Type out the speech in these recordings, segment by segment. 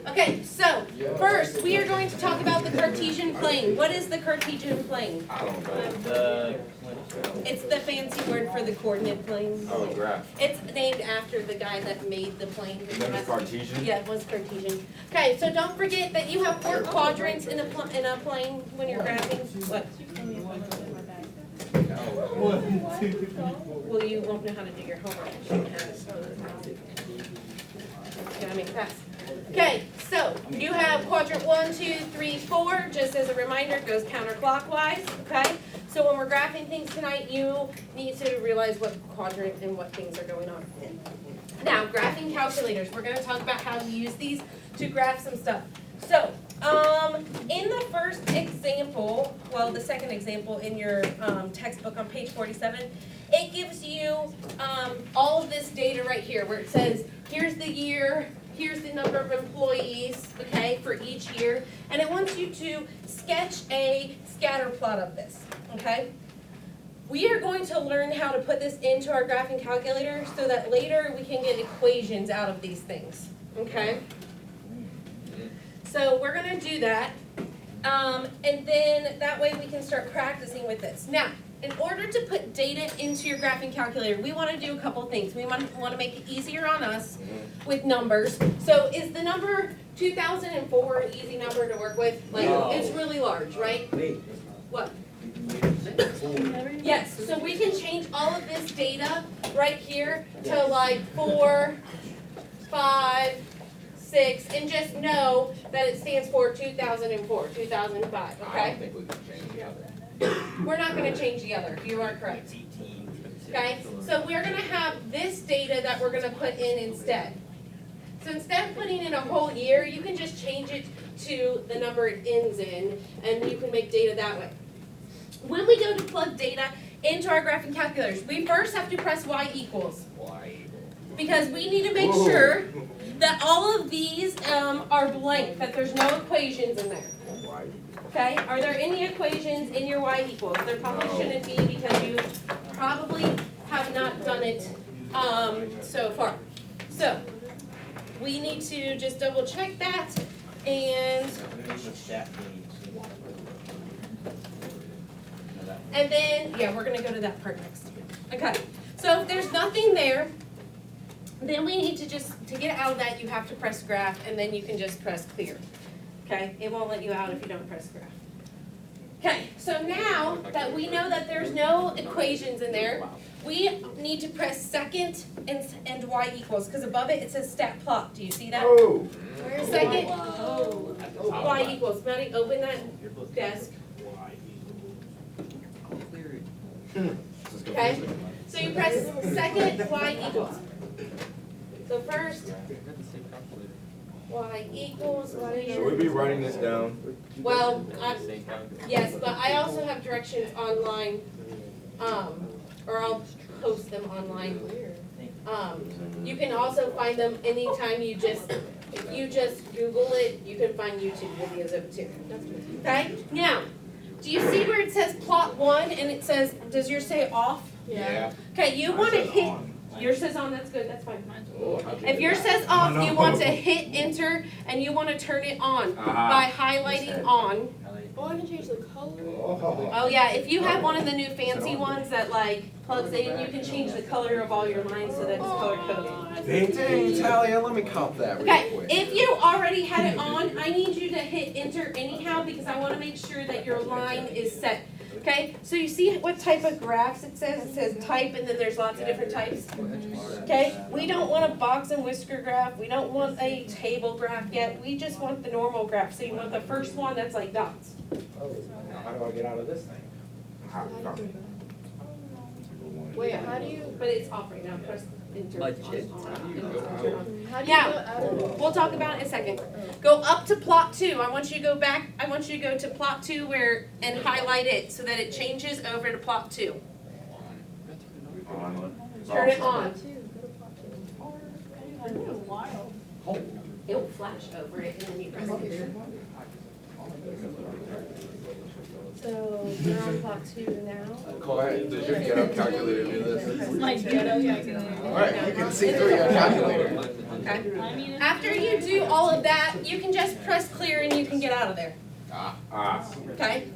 Okay, so first we are going to talk about the Cartesian plane. What is the Cartesian plane? I don't know. It's the fancy word for the coordinate plane. Oh, graph. It's named after the guy that made the plane. That was Cartesian? Yeah, it was Cartesian. Okay, so don't forget that you have 4 quadrants in a plane when you're graphing. What? Well, you won't know how to do your homework. You shouldn't have it. Gotta make it fast. Okay, so you have quadrant 1, 2, 3, 4. Just as a reminder, it goes counterclockwise. Okay, so when we're graphing things tonight, you need to realize what quadrant and what things are going on. Now, graphing calculators. We're going to talk about how to use these to graph some stuff. So, in the first example, well, the second example in your textbook on page 47, it gives you all of this data right here where it says, here's the year, here's the number of employees, okay, for each year, and it wants you to sketch a scatter plot of this, okay? We are going to learn how to put this into our graphing calculator so that later we can get equations out of these things, okay? So we're going to do that, and then that way we can start practicing with this. Now, in order to put data into your graphing calculator, we want to do a couple things. We want to make it easier on us with numbers. So is the number 2004 an easy number to work with? Like, it's really large, right? What? Yes, so we can change all of this data right here to like 4, 5, 6, and just know that it stands for 2004, 2005, I okay? don't think we can change the other. We're not going to change the other, you are correct. Okay, so we're going to have this data that we're going to put in instead. So instead of putting in a whole year, you can just change it to the number it ends in, and you can make data that way. When we go to plug data into our graphing calculators, we first have to press y equals. Because we need to make sure that all of these are blank, that there's no equations in there. Okay, are there any equations in your y equals? There probably shouldn't be because you probably have not done it so far. So, we need to just double check that and then, yeah, we're gonna go to that part next. Okay, so if there's nothing there, then we need to to get out of that, you have to press graph, and then you can just press clear. Okay, it won't let you out if you don't press graph. Okay, so now that we know that there's no equations in there, we need to press second and y equals, because above it, it says stat plot. Do you see that? Oh. Second, y equals. Maddie, open that desk. Okay, so you press second, y equals. So first, y equals, Should we be writing this down? well, yes, but I also have directions online, or I'll post them online. You can also find them anytime you just, if you just Google it, you can find YouTube videos of it too. Okay, now, do you see where it says plot 1 and it says, does yours say off? Yeah. Okay, you want to hit, yours says on, that's good, that's fine. Oh, how'd you If do yours that? says off, you want to hit enter and you want to turn it on by highlighting on. Oh, I can change the color. Oh yeah, if you have one of the new fancy ones that like plugs in, you can change the color of all your lines so that it's color coded. Dang, Talia, let me cop that real Okay, quick. if you already had it on, I need you to hit enter anyhow because I want to make sure that your line is set. Okay, so you see what type of graphs it says? It says type and then there's lots of different types. Okay, we don't want a box and whisker graph. We don't want a table graph yet. We just want the normal graph. So you want the first one that's like dots. Now, how do I get out of this thing? Wait, how do you? But it's off right now. Press enter. How do you Yeah. go out of it? We'll talk about it in a second. Go up to plot 2. I want you to go back. I want you to go to plot 2 and highlight it so that it changes over to plot 2. Turn it on. It'll flash over it and then you press enter. So you're on plot 2 now. Quiet, does your ghetto calculator do this? My ghetto calculator. Alright, you can see through your calculator. Okay? After you do all of that, you can just press clear and you can get out of there. Okay?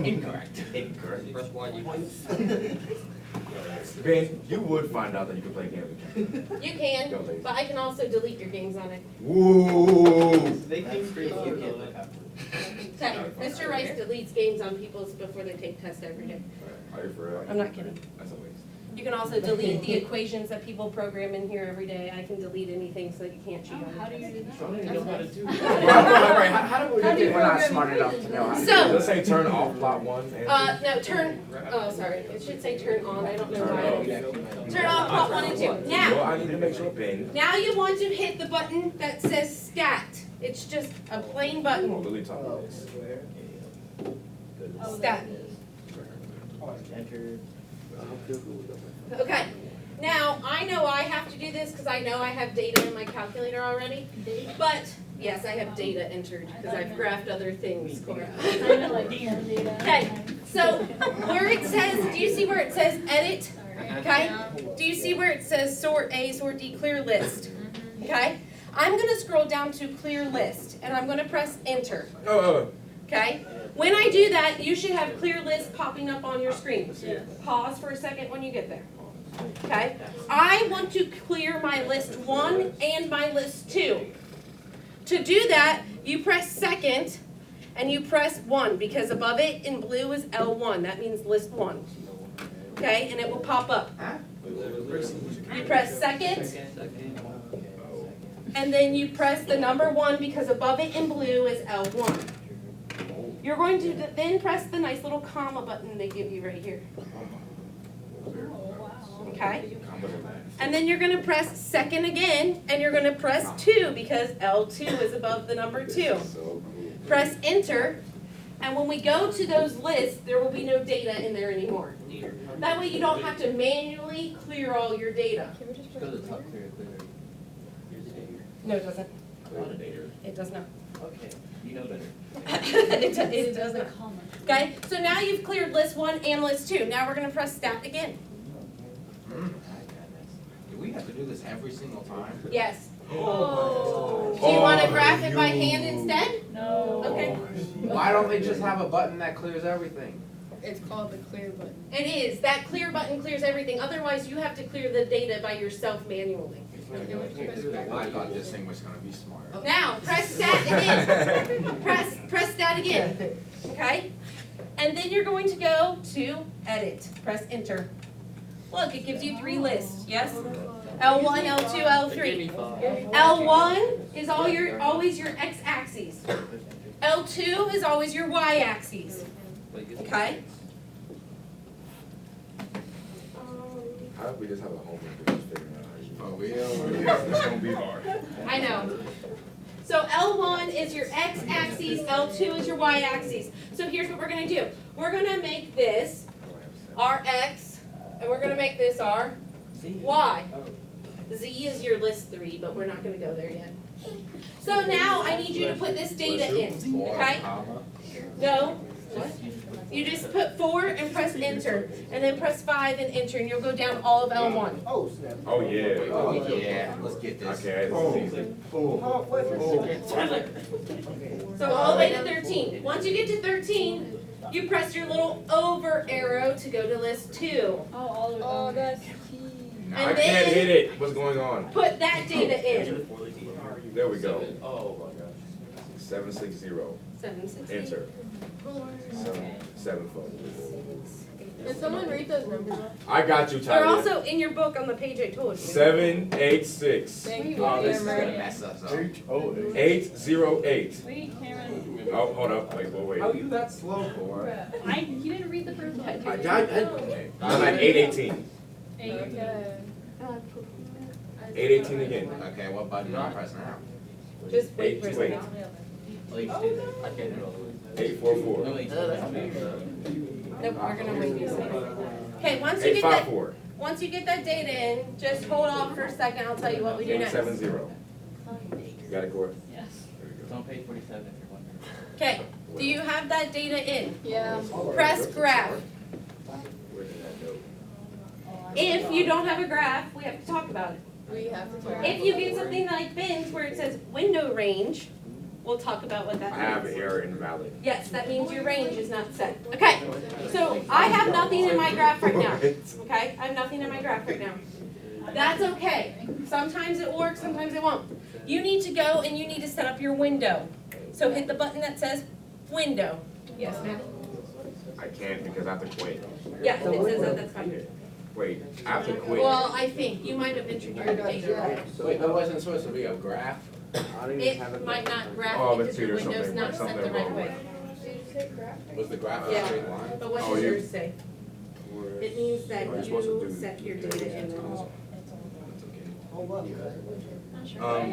Incorrect. Incorrect. Press Y. Ben, you would find out that you can play games. You can, but I can also delete your games on it. Woo! They came free, you can't look up. Okay, Mr. Rice deletes games on people's before they take tests every day. Are you for real? I'm not kidding. That's a waste. You can also delete the equations that people program in here every day. I can delete anything so that you can't cheat on it. How do you do that? I don't even know how to do Right, that. right. How do we think we're not smart enough to know how to do So- Let's say turn off plot one. And No, sorry, it should say turn on, I don't know Turn why. off. Turn off plot 1 and 2. Well, Now, I need to make sure, Ben. now you want to hit the button that says stat. It's just a plain button, Lily talk about this. stat. Enter. Okay, now, I know I have to do this because I know I have data in my calculator already. But, yes, I have data entered because I've graphed other things, Cora. Okay, so where it says, do you see where it says edit? Okay? Do you see where it says sort A, sort D, clear list? Okay? I'm gonna scroll down to clear list and I'm gonna press enter. Okay? When I do that, you should have clear list popping up on your screen. Pause for a second when you get there. Okay? I want to clear my list 1 and my list 2. To do that, you press second and you press 1 because above it in blue is L1. That means list 1. Okay? And it will pop up. You press second and then you press the number 1 because above it in blue is L1. You're going to then press the nice little comma button they give you right here. Okay? And then you're going to press second again, and you're going to press 2 because L2 is above the number 2. Press enter, and when we go to those lists, there will be no data in there anymore. That way you don't have to manually clear all your data. Go to the top, clear. Here's the data. No, it doesn't. It does not. Okay, you know better. It doesn't. Okay, so now you've cleared list 1 and list 2. Now we're going to press stat again. Do we have to do this every single time? Yes. Oh. Do you want to graph it by hand instead? No. Okay. Why don't they just have a button that clears everything? It's called the clear button. It is. That clear button clears everything. Otherwise, you have to clear the data by yourself manually. I thought this thing was gonna be smart. Now, press stat again. Press stat again. Okay? And then you're going to go to edit. Press enter. Look, it gives you 3 lists. Yes? L1, L2, L3. L1 is always your x-axis. L2 is always your y-axis. Okay? How if we just have a homework and just figure out how you? Oh, we It's gonna be hard. I know. So L1 is your x-axis, L2 is your y-axis. So here's what we're going to do. We're going to make this our x, and we're going to make this our y. Z is your list 3, but we're not going to go there yet. So now I need you to put this data in, okay? No. What? You just put 4 and press enter, and then press 5 and enter, and you'll go down all of L1. Oh, yeah. Oh, yeah, let's get this. Okay, this is easy. So all the way to 13. Once you get to 13, you press your little over arrow to go to list 2. Oh, that's key. I And can't then- hit it. What's going on? Put that data in. There we go. Oh, my gosh. 760. 760. Enter. 7 Did someone read those numbers? I got you, They're Tyler. also in your book on the page I told you. 786. Thank you. Oh, this is Cameron. gonna mess us up. 808. Wait, Cameron. Oh, hold up. Wait. How are you that slow for? You didn't read the first one. I'm at 818. Okay. 818 again. Okay, what button do I press now? Just wait for a 828. second. I can't do all 844. Nope, we're gonna wait a second. Okay, once you get that data in, just hold off for a second, I'll tell you what we do next. 870. Got it, Corey? Yes. It's on page 47 if you're wondering. Okay, do you have that data in? Yeah. Press graph. Where did that go? If you don't have a graph, we have to talk about it. We have to talk. If you get something like Ben's where it says window range, we'll talk about what I that have means. error invalid. Yes, that means your range is not set. Okay, so I have nothing in my graph right now. Okay, I have nothing in my graph right now. That's okay. Sometimes it works, sometimes it won't. You need to go and you need to set up your window. So hit the button that says window. Yes, ma'am. I can't because I have to quit. Yeah, if it says that, that's fine. Wait, I have to quit. Well, I think you might have entered your data wrong. Wait, there wasn't supposed to be a graph? It might not graph Oh, because let's your see, there's window's not something set the right wrong. way. Was the graph a Yeah. straight line? But what Oh, does you- yours say? It means that Oh, you're supposed to you do- set your data in wrong.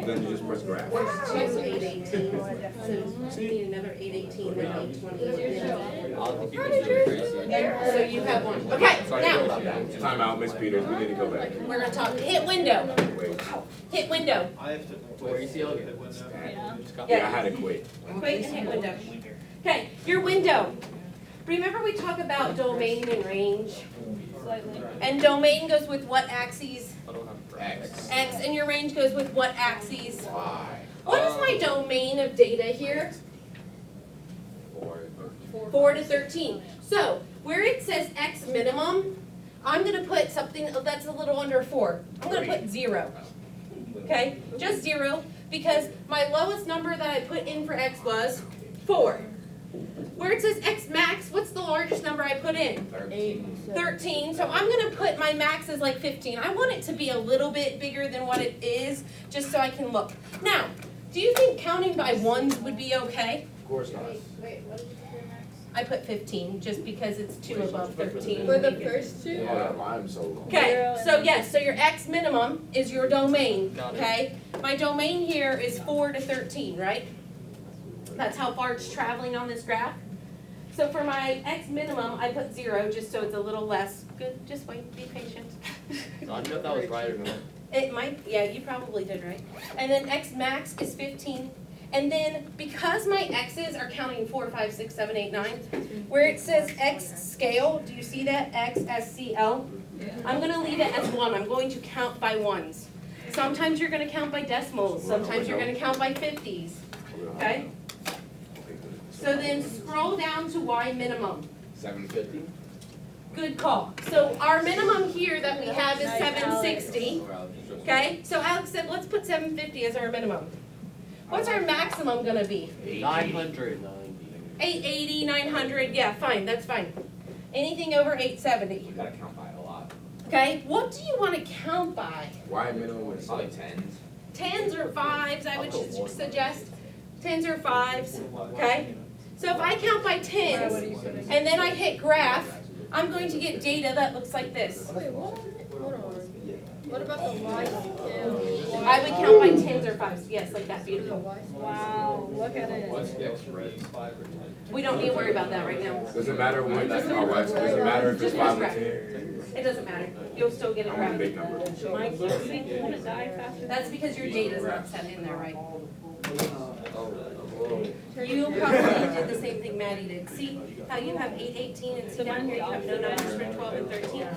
Then you just press graph. There's two 818s, so you need another 818, then 820. I'll think you guys are crazy. So you have one. Okay, Sorry now, about that. Time out, Miss Peters, we need to go back. we're gonna talk, hit window, Wait. hit window. Where you see all your. Yeah, I had to quit. Wait, and hit window. Okay, your window. Remember we talk about domain and range? Slightly. And domain goes with what axes? X, X, and your range goes with what axes? Y, What is my domain of data here? 4, 4 to 13. So, where it says X minimum, I'm gonna put something that's a little under 4. I'm gonna put 0. Okay, just 0, because my lowest number that I put in for X was 4. Where it says X max, what's the largest number I put in? 13. 13, so I'm gonna put my max as like 15. I want it to be a little bit bigger than what it is, just so I can look. Now, do you think counting by ones would be okay? Of course not. Wait, what did you put your max? I put 15, just because it's 2 above 13. For the first two? Oh, that line's so long. Okay, so yes, so your X minimum is your domain, Got it. okay? My domain here is 4 to 13, right? That's how far it's traveling on this graph. So for my X minimum, I put 0, just so it's a little less. Good, just wait, be patient. So I don't know if that was right or not. It might, yeah, you probably did right. And then X max is 15. And then because my X's are counting 4, 5, 6, 7, 8, 9, where it says X scale, do you see that? X SCL? I'm gonna leave it as 1. I'm going to count by ones. Sometimes you're gonna count by decimals, sometimes you're gonna count by 50s, okay? So then scroll down to Y minimum. 750? Good call. So our minimum here that we have is 760, okay? So Alex said, let's put 750 as our minimum. What's our maximum gonna be? 900. 880, 900, yeah, fine, that's fine. Anything over 870, You gotta count by a lot. okay? What do you wanna count by? Why minimum is Probably 10s. 10s or 5s, I would suggest. 10s or 5s, okay? So if I count by 10s, and then I hit graph, I'm going to get data that looks like this. Wait, what? Hold on. What about the Y scale? I would count by 10s or 5s, yes, like that, beautiful. Wow, look at it. We don't need to worry about that right now. Does it matter when, does it matter if it's 5 or 10? It doesn't matter, you'll still get a I want a graph. big number. That's because your data's not set in there right. You probably did the same thing Maddie did. See how you have 818 and see down here you have no numbers for 12 and 13?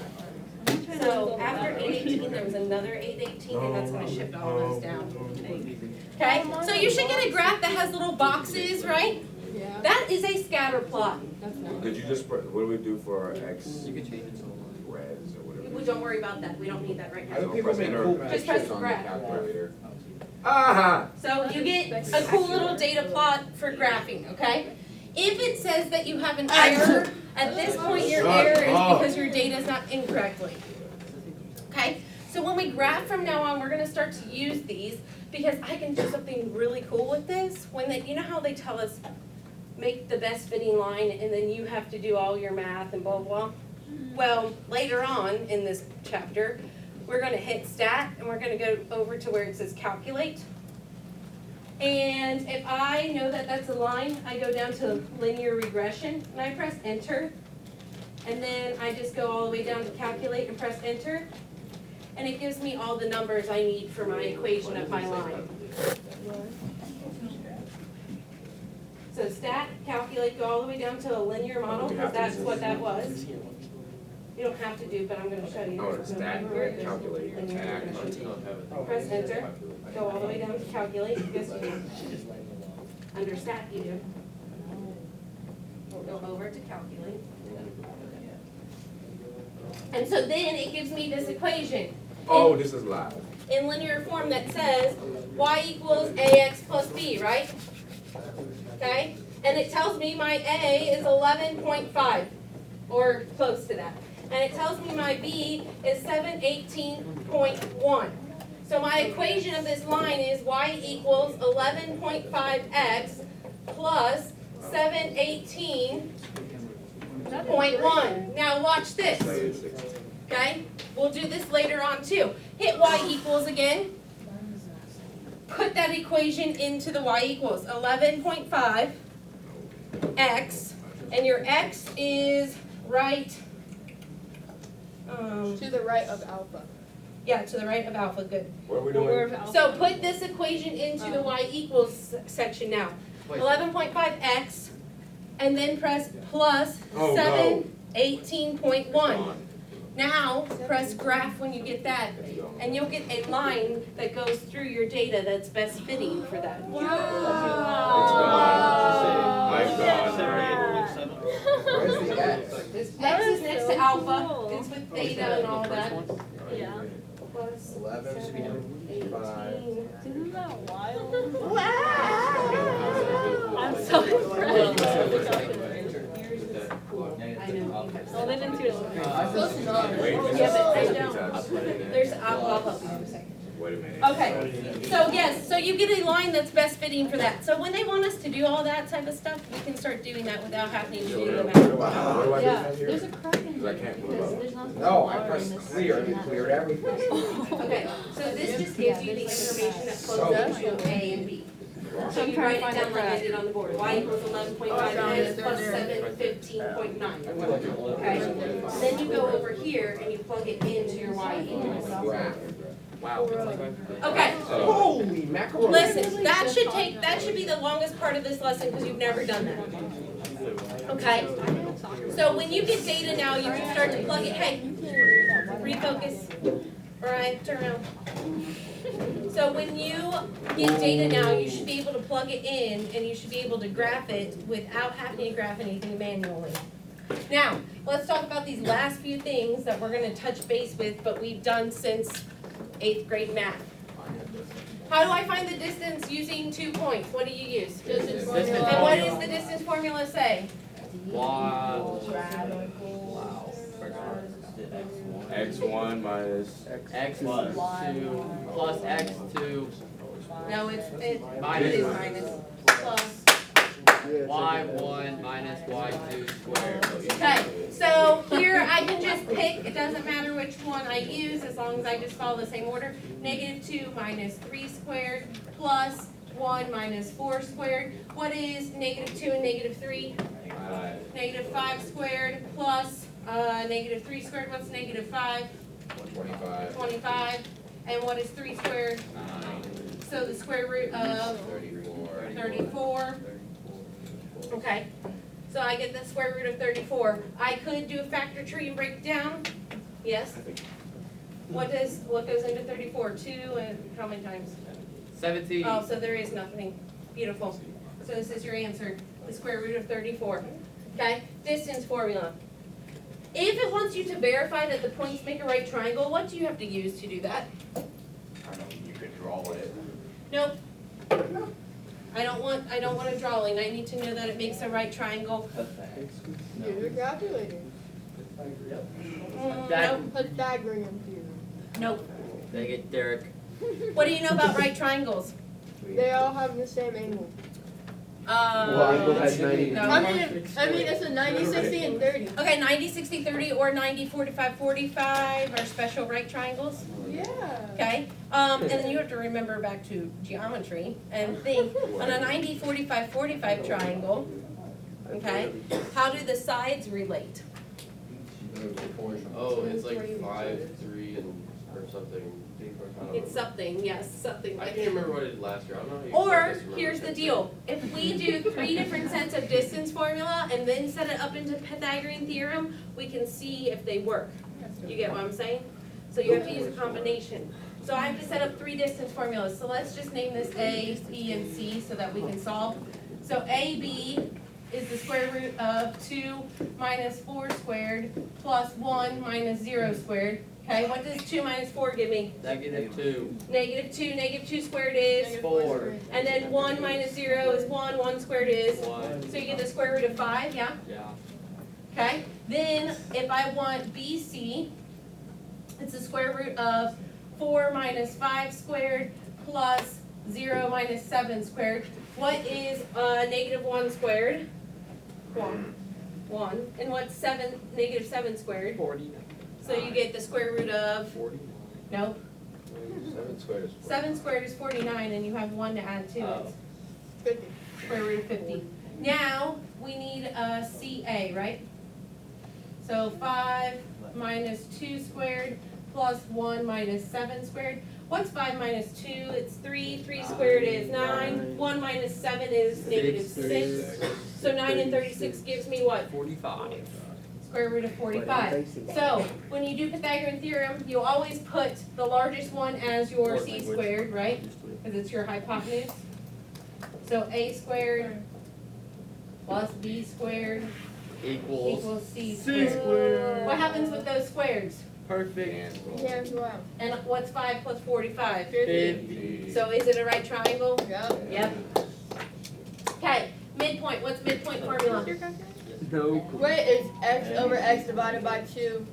So after 818, there was another 818 and that's gonna shift all those down. Okay, so you should get a graph that has little boxes, right? Yeah. That is a scatter plot. That's not. Did you just, what do we do for our X You can change it to res or whatever? We don't worry about that, we don't need that right Other now. people make cool Just press pictures on the graph. calculator. Aha! So you get a cool little data plot for graphing, okay? If it says that you have an error, at this point your Shut error is up. because your data is not incorrectly. Okay, so when we graph from now on, we're gonna start to use these because I can do something really cool with this. When they, you know how they tell us, make the best fitting line and then you have to do all your math and blah, blah, blah? Well, later on in this chapter, we're gonna hit stat and we're gonna go over to where it says calculate. And if I know that that's a line, I go down to linear regression and I press enter. And then I just go all the way down to calculate and press enter. And it gives me all the numbers I need for my equation of my line. So stat, calculate, go all the way down to a linear model, because that's what that was. You don't have to do, but I'm gonna show you. Oh, it's that, calculate, And you're add. gonna press enter, go all the way down to calculate, yes you do. Under stat you do. We'll go over to calculate. And so then it gives me this equation Oh, this is live. in linear form that says y equals ax plus b, right? Okay, and it tells me my a is 11.5, or close to that. And it tells me my b is 718.1. So my equation of this line is y equals 11.5x plus 718.1. Now watch this. Okay, we'll do this later on too. Hit y equals again. Put that equation into the y equals 11.5 x, and your x is right, To the right of alpha. yeah, to the right of alpha, good. What are we doing? So put this equation into the y equals section now. 11.5x, and then press plus Oh, no. 718.1. Now, press graph when you get that, and you'll get a line that goes through your data that's best fitting for that. It's gone. Where's the X? X is next to alpha, it's with theta and all that. Yeah. Plus 11, 718. Isn't that wild? Wow! I'm so impressed. I know. Oh, they didn't do it. Close enough. Wait, Yeah, but I this don't. is- There's, I'll help you in a second. Wait a minute. Okay, so yes, so you get a line that's best fitting for that. So when they want us to do all that type of stuff, we can start doing that without having to do the math. What do I do Yeah, from here? there's a crack in Because I here can't move because up. there's not. No, I pressed clear, and it cleared everything. Okay, so this just gives you the information that flows up to A and B. So you write it down like I did on the board, y equals 11.5x plus 715.9. Okay, then you go over here and you plug it into your y equals. Wow. Okay, Holy mackerel. listen, that should be the longest part of this lesson because you've never done that. Okay, so when you get data now, you can start to plug it, hey, refocus, Brian, turn around. So when you get data now, you should be able to plug it in and you should be able to graph it without having to graph anything manually. Now, let's talk about these last few things that we're gonna touch base with, but we've done since 8th grade math. How do I find the distance using 2 points? What do you use? Distance And formula. what does the distance formula say? X1 minus X plus 2 plus X2 No, it's Minus. minus, plus. Y1 minus Y2 squared. Okay, so here I can just pick, it doesn't matter which one I use, as long as I just follow the same order. -2 minus 3 squared plus 1 minus 4 squared. What is -2 and -3? -5 squared plus -3 squared. What's -5? 25. 25. And what is 3 squared? So the square root of 34. Okay, so I get the square root of 34. I could do a factor tree and break it down. Yes? What goes into 34? 2 and how many times? 17. Oh, so there is nothing. Beautiful. So this is your answer, the square root of 34. Okay, distance formula. If it wants you to verify that the points make a right triangle, what do you have to use to do that? You could draw it. Nope. I don't want a drawing. I need to know that it makes a right triangle. Use your calculator. Nope. Pythagorean theorem. Nope. Dang it, Derek. What do you know about right triangles? They all have the same angle. Angle has 90 no. I mean it's a 90, 60, and 30. Okay, 90, 60, 30, or 90, 45, 45 are special right triangles. Yeah. Okay, and then you have to remember back to geometry and think on a 90, 45, 45 triangle. Okay, how do the sides relate? Oh, it's like 5, 3, and or something. It's something, yes, something I like can't that. remember what it is last year, I don't know. Or, here's the deal, if we do 3 different sets of distance formula and then set it up into Pythagorean theorem, we can see if they work. You get what I'm saying? So you have to use a combination. So I have to set up 3 distance formulas, so let's just name this A, B, and C so that we can solve. So AB is the square root of 2 minus 4 squared plus 1 minus 0 squared. Okay, what does 2 minus 4 give me? -2. Negative 2 squared is, 4. and then 1 minus 0 is 1, 1 squared is, 1. so you get the square root of 5, yeah? Yeah. Okay, then if I want BC, it's the square root of 4 minus 5 squared plus 0 minus 7 squared. What is -1 squared? 1. 1. And what's -7 squared? 49. So you get the square root of, 49. nope, 7 squared is 7 squared is 49 and you have 1 to add to it. Oh. 50. Square root of 50. Now, we need a CA, right? So 5 minus 2 squared plus 1 minus 7 squared. What's 5 minus 2? It's 3. 3 squared is 9. 1 minus 7 is -6. So 9 and 36 gives me what? 45. Square root of 45. So, when you do Pythagorean theorem, you always put the largest one as your Fourth C language. squared, right? Because it's your hypotenuse. So A squared plus B squared equals C squared. What happens with those squares? Perfect. Yeah, wow. And what's 5 plus 45? 50. So is it a right triangle? Yep. Yep. Okay, midpoint. What's midpoint formula? No. Wait, is x over x divided by 2?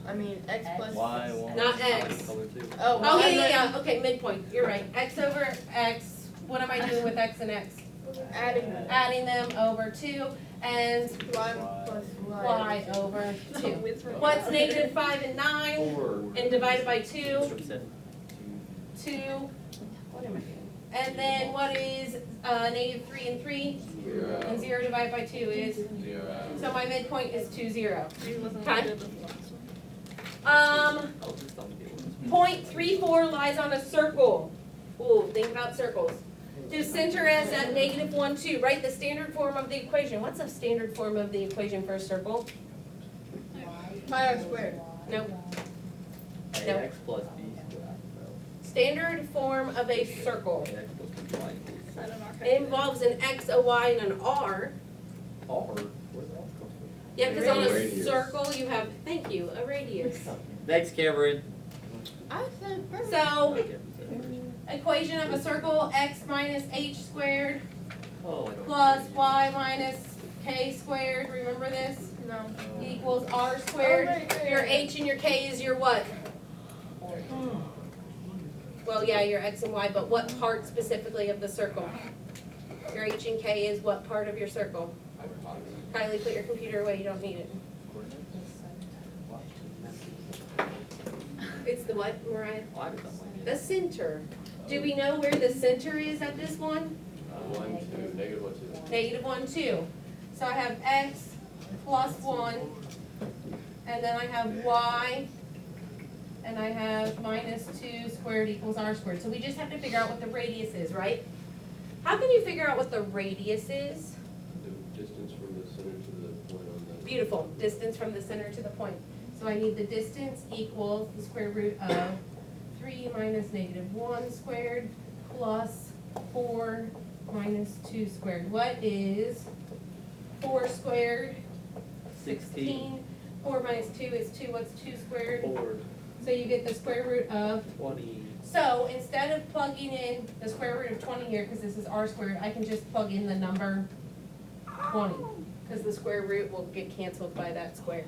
I mean, x plus. Y one. Not X. Color 2. Oh, Oh, y yeah. Okay, midpoint. You're right. X over X. What am I doing with X and X? Adding Adding them over 2 and y plus y over 2. What's -5 and 9 and divided by 2? 2. What am I doing? And then what is -3 and 3? And 0 divided by 2 is? So my midpoint is 2, 0. Okay. Point 34 lies on a circle. Ooh, think about circles. To center S at -1, 2. Write the standard form of the equation. What's the standard form of the equation for a circle? pi r squared. Nope. X plus B squared. Standard form of a circle. X plus Y equals It involves an X, a Y, and an R. R. Where's that come Yeah, because on a Radius. circle you have, thank you, a radius. from? Next, Cameron. I said perfect. So, equation of a circle, X minus H squared Oh, I don't. plus Y minus K squared, remember this? No. Equals R squared. Oh, wait. Your H and your K is your what? Well, yeah, your X and Y, but what part specifically of the circle? Your H and K is what part of your circle? Kylie, put your computer away, you don't need it. It's the what, Mariah? Why does that like The center. Do we know where the center is at this one? 1, 2, -1, 2. -1, 2. So I have X plus 1, and then I have Y, and I have -2 squared equals R squared. So we just have to figure out what the radius is, right? How can you figure out what the radius is? The distance from the center to the point on the. Beautiful, distance from the center to the point. So I need the distance equals the square root of 3 minus -1 squared plus 4 minus 2 squared. What is 4 squared? 16. 4 minus 2 is 2. What's 2 squared? 4. So you get the square root of, 20. so instead of plugging in the square root of 20 here, because this is R squared, I can just plug in the number 20. Because the square root will get canceled by that square.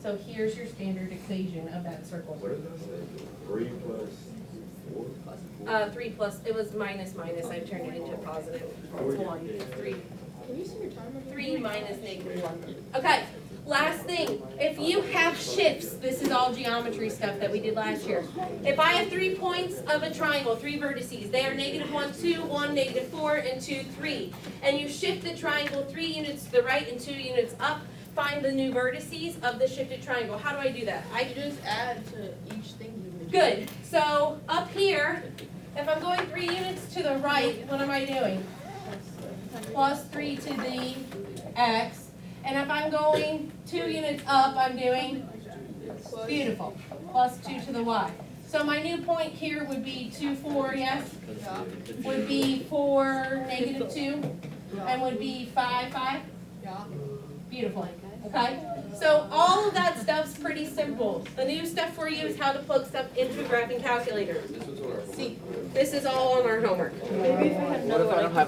So here's your standard equation of that circle. What did I say? 3 plus 4? 3 plus, it was minus, I turned it into a positive. It's 1, 3. Can you see your timer? 3 minus -1. Okay, last thing, if you have shifts, this is all geometry stuff that we did last year. If I have 3 points of a triangle, 3 vertices, they are -1, 2, 1, -4, and 2, 3. And you shift the triangle 3 units to the right and 2 units up, find the new vertices of the shifted triangle. How do I do that? You just add to each thing you Good, so up here, if I'm going 3 units to the right, what am I doing? Plus 3 to the x. And if I'm going 2 units up, I'm doing, beautiful, plus 2 to the y. So my new point here would be 2, 4, yes? Yeah. Would be 4, -2, and would be 5, 5? Yeah. Beautiful, okay? So all of that stuff's pretty simple. The new stuff for you is how to plug stuff into a graphing calculator. This was on our. See, this is all on our homework. Maybe if I had What another if one, I don't have